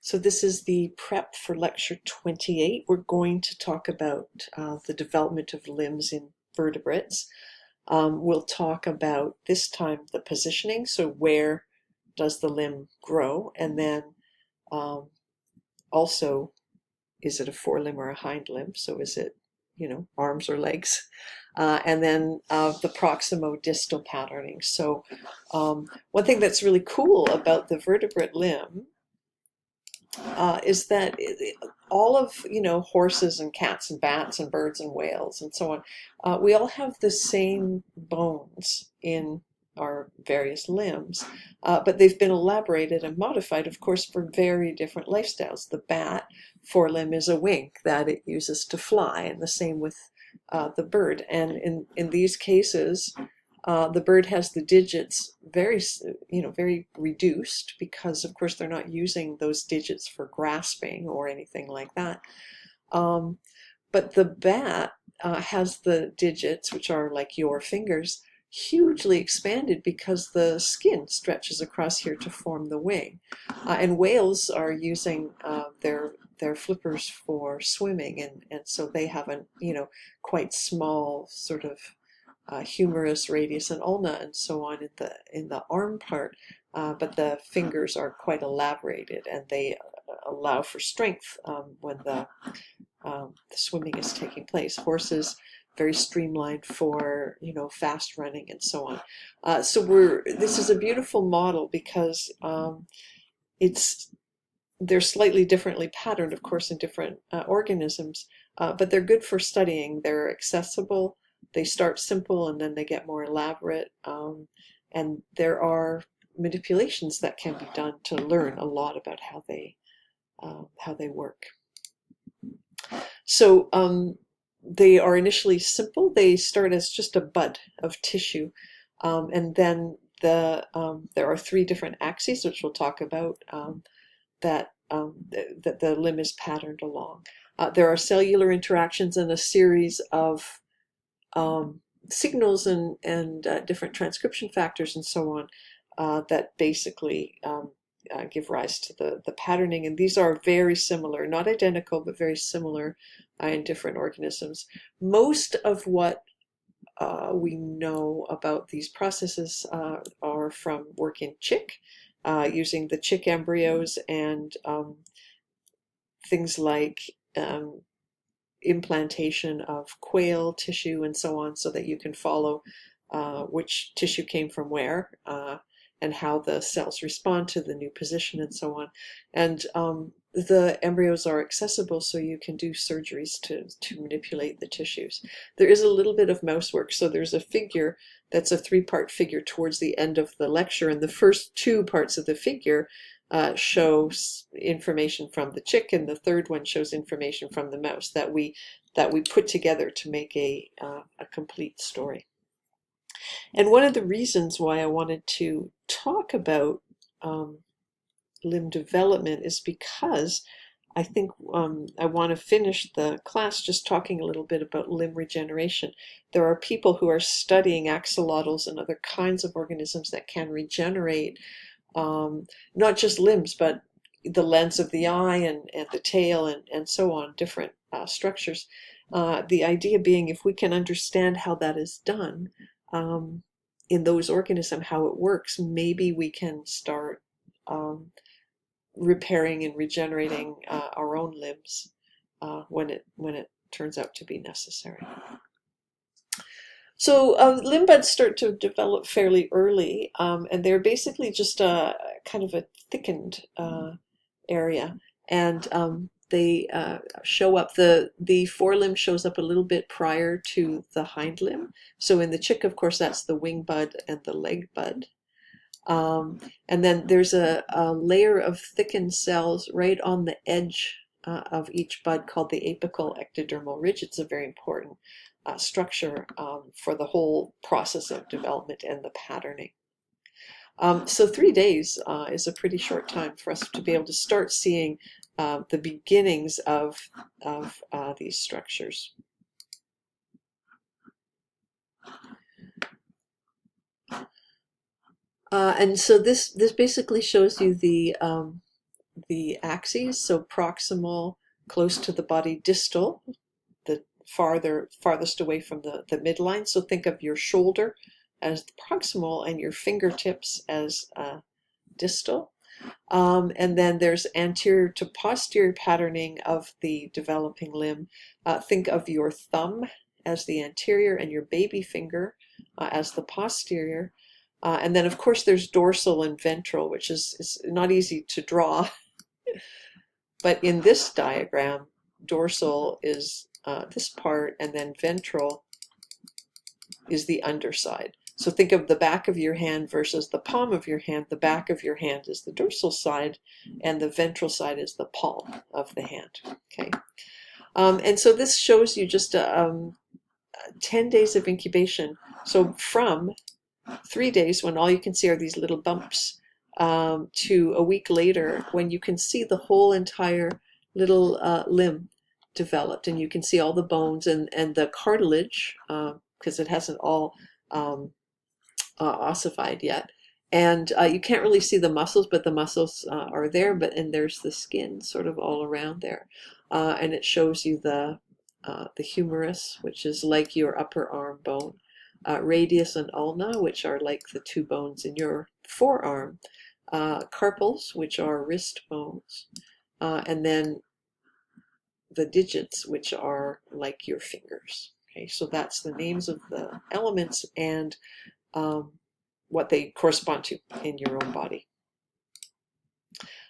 So this is the prep for lecture 28. We're going to talk about the development of limbs in vertebrates. We'll talk about this time the positioning, so where does the limb grow, and then also, is it a forelimb or a hind limb? So is it, arms or legs? And then the proximo-distal patterning. So one thing that's really cool about the vertebrate limb is that all of horses and cats and bats and birds and whales and so on, we all have the same bones in our various limbs, but they've been elaborated and modified, of course, for very different lifestyles. The bat forelimb is a wing that it uses to fly, and the same with the bird. And in these cases, the bird has the digits very reduced because, of course, they're not using those digits for grasping or anything like that. But the bat has the digits, which are like your fingers, hugely expanded because the skin stretches across here to form the wing. And whales are using their flippers for swimming, and so they have a quite small sort of humerus, radius, and ulna, and so on in the arm part, but the fingers are quite elaborated, and they allow for strength when the swimming is taking place. Horses very streamlined for fast running and so on. So this is a beautiful model because they're slightly differently patterned, of course, in different organisms, but they're good for studying. They're accessible. They start simple and then they get more elaborate, and there are manipulations that can be done to learn a lot about how they work. So they are initially simple. They start as just a bud of tissue, and then there are three different axes, which we'll talk about, that the limb is patterned along. There are cellular interactions and a series of signals and different transcription factors and so on that basically give rise to the patterning. And these are very similar, not identical, but very similar in different organisms. Most of what we know about these processes are from work in chick, using the chick embryos and things like implantation of quail tissue and so on, so that you can follow which tissue came from where, and how the cells respond to the new position and so on. And the embryos are accessible, so you can do surgeries to manipulate the tissues. There is a little bit of mouse work, so there's a figure that's a three-part figure towards the end of the lecture, and the first two parts of the figure shows information from the chick, and the third one shows information from the mouse that we put together to make a complete story. And one of the reasons why I wanted to talk about limb development is because I think I want to finish the class just talking a little bit about limb regeneration. There are people who are studying axolotls and other kinds of organisms that can regenerate not just limbs, but the lens of the eye and the tail and so on, different structures. The idea being, if we can understand how that is done in those organisms, how it works, maybe we can start repairing and regenerating our own limbs when it turns out to be necessary. So limb buds start to develop fairly early, and they're basically just a kind of a thickened area, and they show up. The forelimb shows up a little bit prior to the hind limb. So in the chick, of course, that's the wing bud and the leg bud. And then there's a layer of thickened cells right on the edge of each bud called the apical ectodermal ridge. It's a very important structure for the whole process of development and the patterning. So 3 days is a pretty short time for us to be able to start seeing the beginnings of these structures. And so this basically shows you the the axes, so proximal, close to the body, distal, the farthest away from the midline. So think of your shoulder as the proximal and your fingertips as distal. And then there's anterior to posterior patterning of the developing limb. Think of your thumb as the anterior and your baby finger as the posterior. And then, of course, there's dorsal and ventral, which is not easy to draw. But in this diagram, dorsal is this part, and then ventral is the underside. So think of the back of your hand versus the palm of your hand. The back of your hand is the dorsal side, and the ventral side is the palm of the hand. Okay, and so this shows you just 10 days of incubation. So from 3 days, when all you can see are these little bumps, to a week later, when you can see the whole entire little limb developed, and you can see all the bones and the cartilage, because it hasn't all ossified yet. And you can't really see the muscles, but the muscles are there, and there's the skin sort of all around there. And it shows you the humerus, which is like your upper arm bone, radius and ulna, which are like the two bones in your forearm, carpals, which are wrist bones, and then the digits, which are like your fingers. Okay, so that's the names of the elements and what they correspond to in your own body.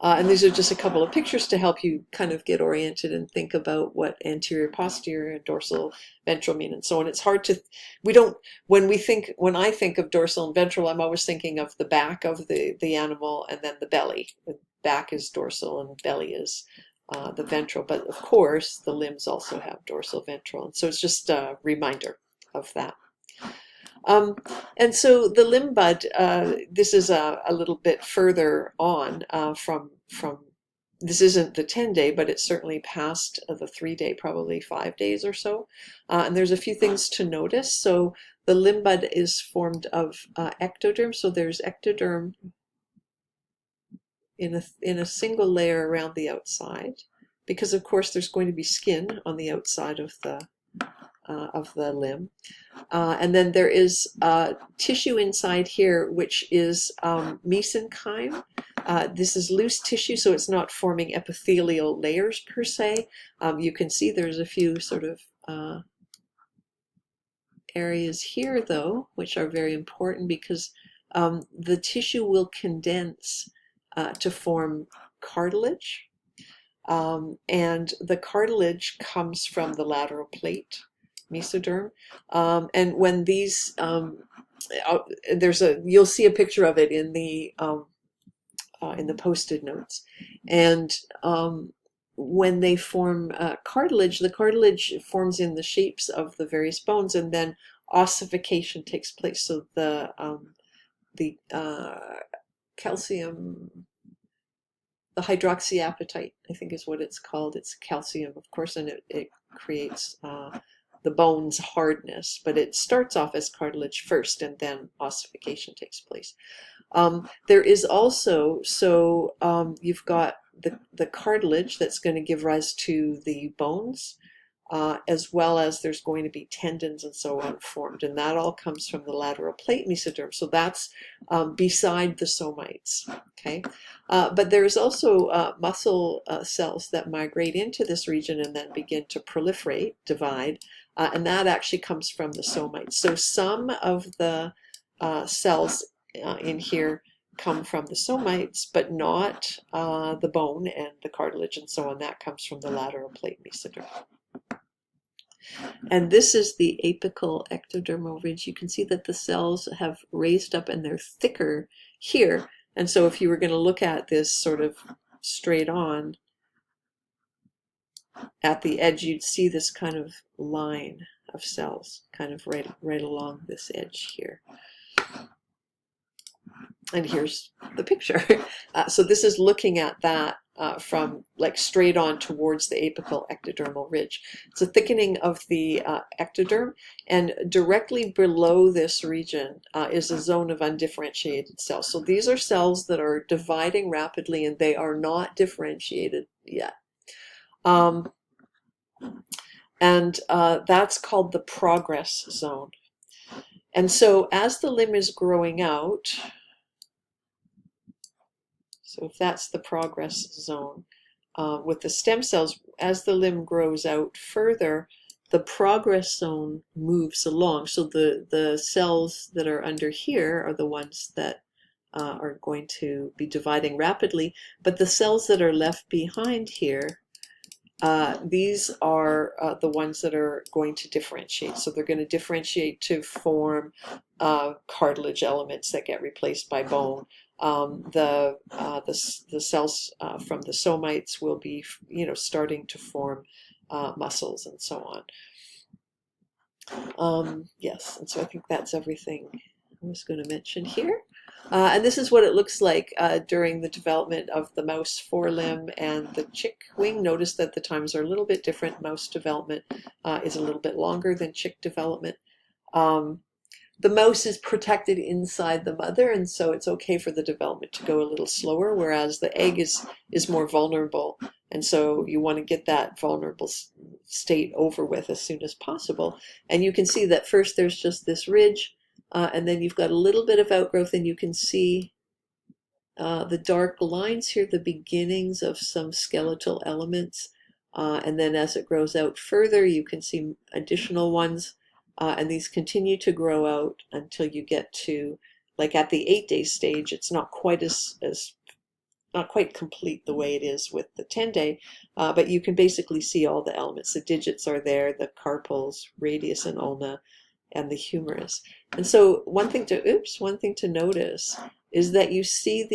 And these are just a couple of pictures to help you kind of get oriented and think about what anterior, posterior, dorsal, ventral mean, and so on. It's hard to, when I think of dorsal and ventral, I'm always thinking of the back of the animal and then the belly. The back is dorsal and the belly is the ventral. But of course, the limbs also have dorsal, ventral. And so it's just a reminder of that. And so the limb bud, this is a little bit further on from this isn't the 10-day, but it's certainly past the 3-day, probably 5 days or so. And there's a few things to notice. So the limb bud is formed of ectoderm. So there's ectoderm in a single layer around the outside, because of course there's going to be skin on the outside of the limb. And then there is tissue inside here, which is mesenchyme. This is loose tissue, so it's not forming epithelial layers per se. You can see there's a few sort of areas here, though, which are very important because the tissue will condense to form cartilage. And the cartilage comes from the lateral plate, mesoderm, and when these you'll see a picture of it in the posted notes, and when they form cartilage, the cartilage forms in the shapes of the various bones, and then ossification takes place. So the calcium, the hydroxyapatite, I think is what it's called. It's calcium, of course, and it creates the bone's hardness, but it starts off as cartilage first, and then ossification takes place. There is also, you've got the cartilage that's going to give rise to the bones, as well as there's going to be tendons and so on formed, and that all comes from the lateral plate mesoderm. So that's beside the somites. Okay, but there's also muscle cells that migrate into this region and then begin to proliferate, divide, and that actually comes from the somites. So some of the cells in here come from the somites, but not the bone and the cartilage and so on. That comes from the lateral plate mesoderm. And this is the apical ectodermal ridge. You can see that the cells have raised up and they're thicker here. And so if you were going to look at this sort of straight on at the edge, you'd see this kind of line of cells kind of right along this edge here. And here's the picture. So this is looking at that from like straight on towards the apical ectodermal ridge. It's a thickening of the ectoderm, and directly below this region is a zone of undifferentiated cells. So these are cells that are dividing rapidly and they are not differentiated yet. And that's called the progress zone. And so as the limb is growing out, so if that's the progress zone, with the stem cells, as the limb grows out further, the progress zone moves along. So the cells that are under here are the ones that are going to be dividing rapidly, but the cells that are left behind here, these are the ones that are going to differentiate. So they're going to differentiate to form cartilage elements that get replaced by bone. The cells from the somites will be, starting to form muscles and so on. Yes, and so I think that's everything I was going to mention here. And this is what it looks like during the development of the mouse forelimb and the chick wing. Notice that the times are a little bit different. Mouse development is a little bit longer than chick development. The mouse is protected inside the mother, and so it's okay for the development to go a little slower, whereas the egg is more vulnerable, and so you want to get that vulnerable state over with as soon as possible. And you can see that first there's just this ridge, and then you've got a little bit of outgrowth, and you can see the dark lines here, the beginnings of some skeletal elements. And then as it grows out further, you can see additional ones. And these continue to grow out until you get to, like at the 8-day stage, it's not quite not quite complete the way it is with the 10-day, but you can basically see all the elements. The digits are there, the carpals, radius and ulna, and the humerus. And so one thing to notice is that you see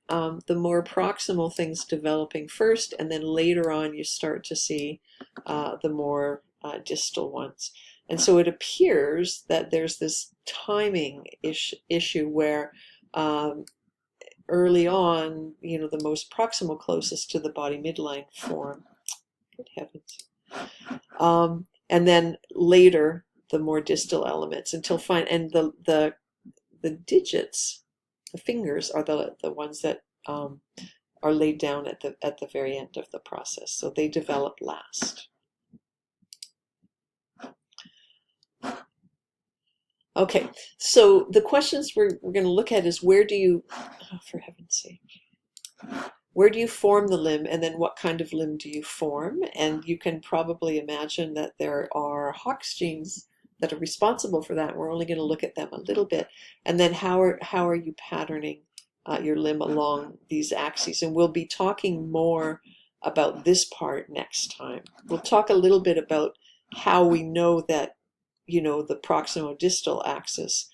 the more proximal things developing first, and then later on you start to see the more distal ones. And so it appears that there's this timing issue where early on, the most proximal closest to the body midline form. Good heavens. And then later, the more distal elements until and the digits, the fingers are the ones that are laid down at the very end of the process. So they develop last. Okay, so the questions we're going to look at is where do you, for heaven's sake, where do you form the limb, and then what kind of limb do you form? And you can probably imagine that there are Hox genes that are responsible for that. We're only going to look at them a little bit. And then how are you patterning your limb along these axes? And we'll be talking more about this part next time. We'll talk a little bit about how we know that the proximo-distal axis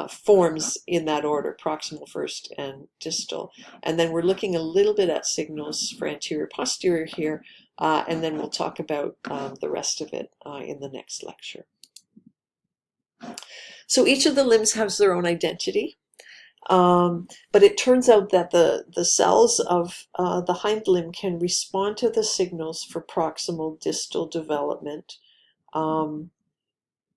forms in that order, proximal first and distal. And then we're looking a little bit at signals for anterior-posterior here, and then we'll talk about the rest of it in the next lecture. So each of the limbs has their own identity, but it turns out that the cells of the hind limb can respond to the signals for proximal distal development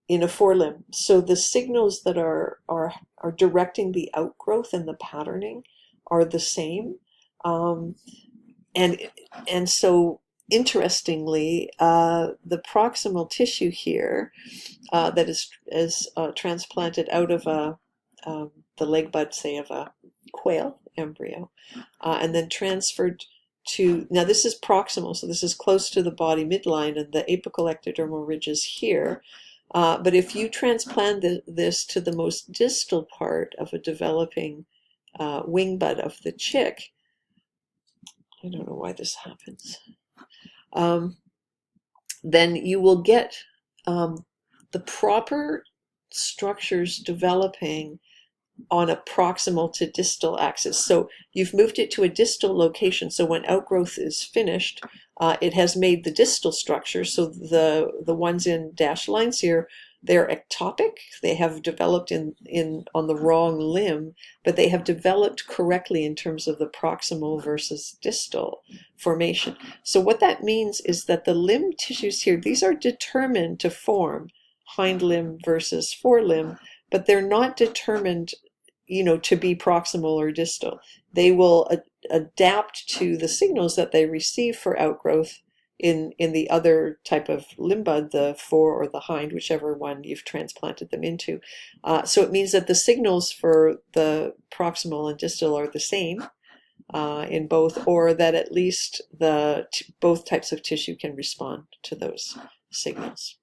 in a forelimb. So the signals that are directing the outgrowth and the patterning are the same. And so interestingly, the proximal tissue here that is transplanted out of the leg bud, say, of a quail embryo, and then transferred to, now this is proximal, so this is close to the body midline, and the apical ectodermal ridge is here. But if you transplant this to the most distal part of a developing wing bud of the chick, I don't know why this happens, then you will get the proper structures developing on a proximal to distal axis. So you've moved it to a distal location, so when outgrowth is finished, it has made the distal structure, so the ones in dashed lines here they're ectopic. They have developed on the wrong limb, but they have developed correctly in terms of the proximal versus distal formation. So what that means is that the limb tissues here, these are determined to form hind limb versus forelimb, but they're not determined, to be proximal or distal. They will adapt to the signals that they receive for outgrowth in the other type of limb bud, the fore or the hind, whichever one you've transplanted them into. So it means that the signals for the proximal and distal are the same in both, or that at least both types of tissue can respond to those signals.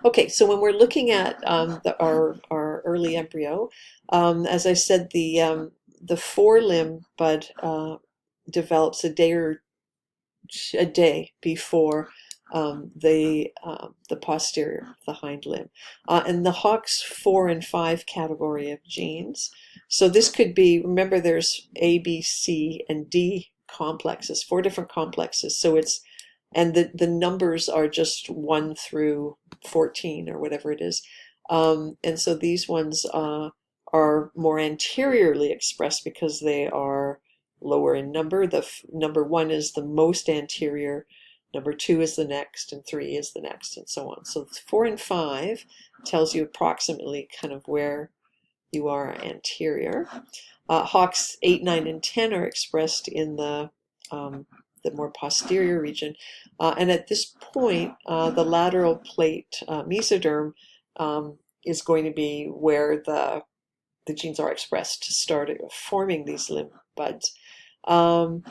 Okay, so when we're looking at our early embryo, as I said, the forelimb bud develops a day before the posterior, the hind limb, and the Hox 4 and 5 category of genes. So this could be, remember, there's A, B, C, and D complexes, 4 different complexes. So and the numbers are just 1 through 14 or whatever it is. And so these ones are more anteriorly expressed because they are lower in number. Number 1 is the most anterior, number 2 is the next, and 3 is the next, and so on. So 4 and 5 tells you approximately kind of where you are anterior. Hox 8, 9, and 10 are expressed in the more posterior region. And at this point, the lateral plate mesoderm is going to be where the genes are expressed to start forming these limb buds. And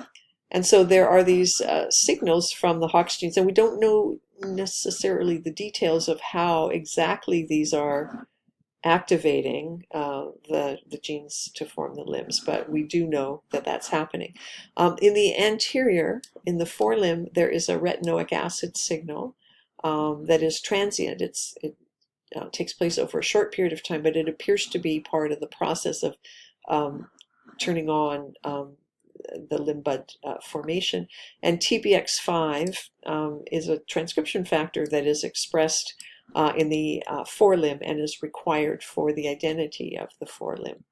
so there are these signals from the Hox genes, and we don't know necessarily the details of how exactly these are activating the genes to form the limbs, but we do know that that's happening. In the anterior, in the forelimb, there is a retinoic acid signal that is transient. It takes place over a short period of time, but it appears to be part of the process of turning on the limb bud formation. And TBX5 is a transcription factor that is expressed in the forelimb and is required for the identity of the forelimb.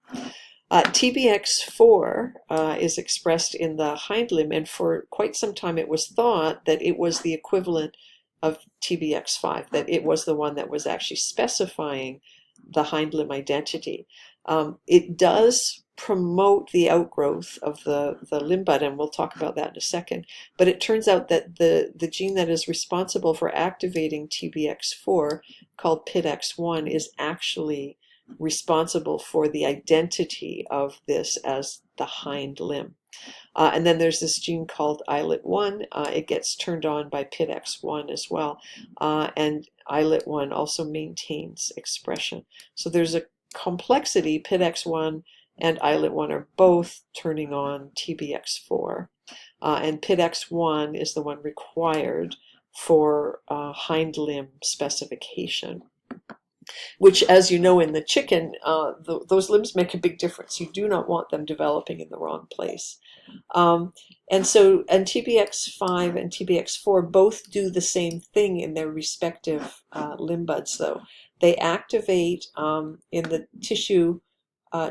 TBX4 is expressed in the hind limb, and for quite some time it was thought that it was the equivalent of TBX5, that it was the one that was actually specifying the hind limb identity. It does promote the outgrowth of the limb bud, and we'll talk about that in a second. But it turns out that the gene that is responsible for activating TBX4, called PIDX1, is actually responsible for the identity of this as the hind limb. And then there's this gene called islet1. It gets turned on by PIDX1 as well. And islet1 also maintains expression. So there's a complexity. PIDX1 and islet1 are both turning on TBX4. And PIDX1 is the one required for hind limb specification, which, as you know, in the chicken, those limbs make a big difference. You do not want them developing in the wrong place. And TBX5 and TBX4 both do the same thing in their respective limb buds, though. They activate in the tissue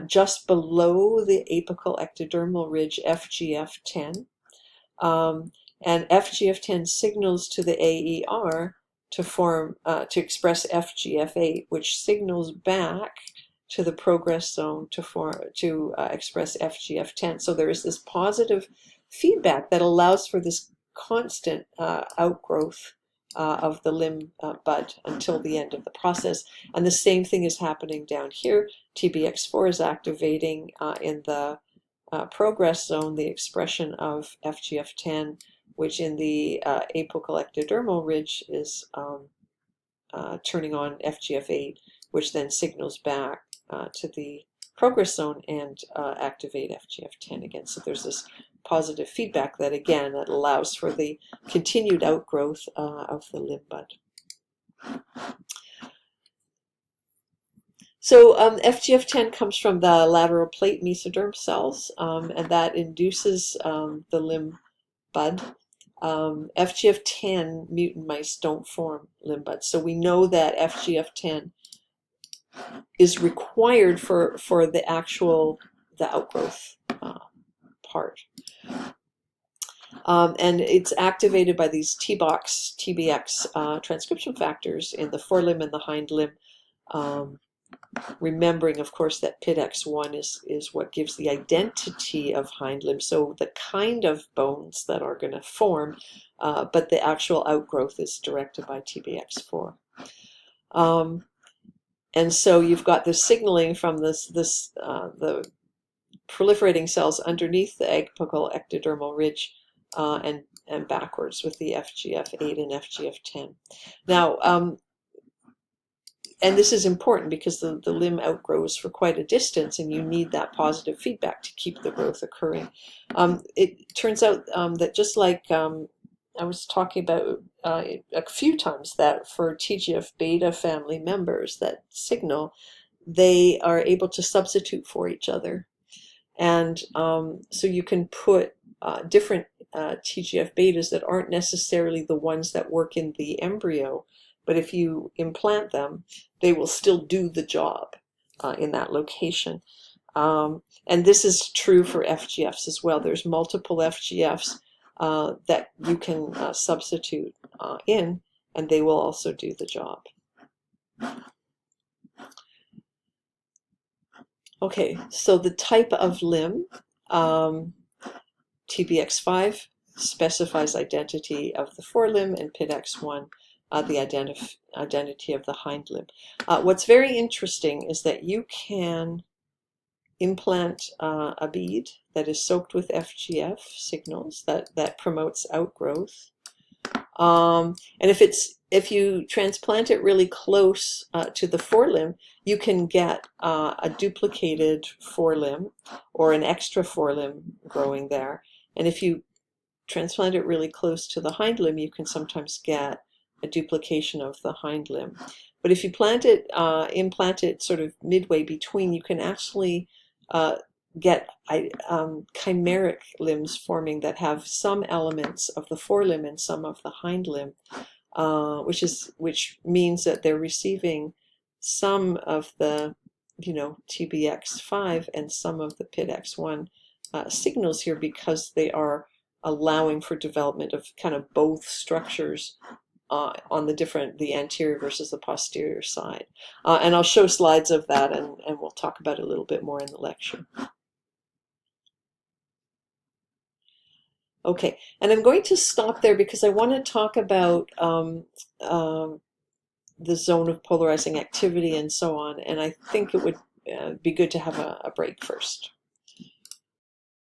just below the apical ectodermal ridge, FGF10. And FGF10 signals to the AER to express FGF8, which signals back to the progress zone to express FGF10. So there is this positive feedback that allows for this constant outgrowth of the limb bud until the end of the process. And the same thing is happening down here. TBX4 is activating in the progress zone the expression of FGF10, which in the apical ectodermal ridge is turning on FGF8, which then signals back to the progress zone and activate FGF10 again. So there's this positive feedback that, again, that allows for the continued outgrowth of the limb bud. So FGF10 comes from the lateral plate mesoderm cells, and that induces the limb bud. FGF10 mutant mice don't form limb buds. So we know that FGF10 is required for the outgrowth part. And it's activated by these TBX transcription factors in the forelimb and the hind limb. Remembering, of course, that PIDX1 is what gives the identity of hind limb, so the kind of bones that are going to form, but the actual outgrowth is directed by TBX4. And so you've got the signaling from the proliferating cells underneath the apical ectodermal ridge and backwards with the FGF8 and FGF10. Now, and this is important because the limb outgrows for quite a distance, and you need that positive feedback to keep the growth occurring. It turns out that just like I was talking about a few times, that for TGF-beta family members that signal, they are able to substitute for each other. And so you can put different TGF-betas that aren't necessarily the ones that work in the embryo, but if you implant them, they will still do the job in that location. And this is true for FGFs as well. There's multiple FGFs that you can substitute in, and they will also do the job. Okay, so the type of limb, TBX5 specifies identity of the forelimb, and PIDX1 the identity of the hind limb. What's very interesting is that you can implant a bead that is soaked with FGF signals that promotes outgrowth. And if you transplant it really close to the forelimb, you can get a duplicated forelimb or an extra forelimb growing there. And if you transplant it really close to the hind limb, you can sometimes get a duplication of the hind limb. But if you implant it sort of midway between, you can actually get chimeric limbs forming that have some elements of the forelimb and some of the hind limb, which means that they're receiving some of the TBX5 and some of the PIDX1 signals here, because they are allowing for development of kind of both structures on the anterior versus the posterior side. And I'll show slides of that, and we'll talk about it a little bit more in the lecture. Okay, and I'm going to stop there because I want to talk about the zone of polarizing activity and so on, and I think it would be good to have a break first.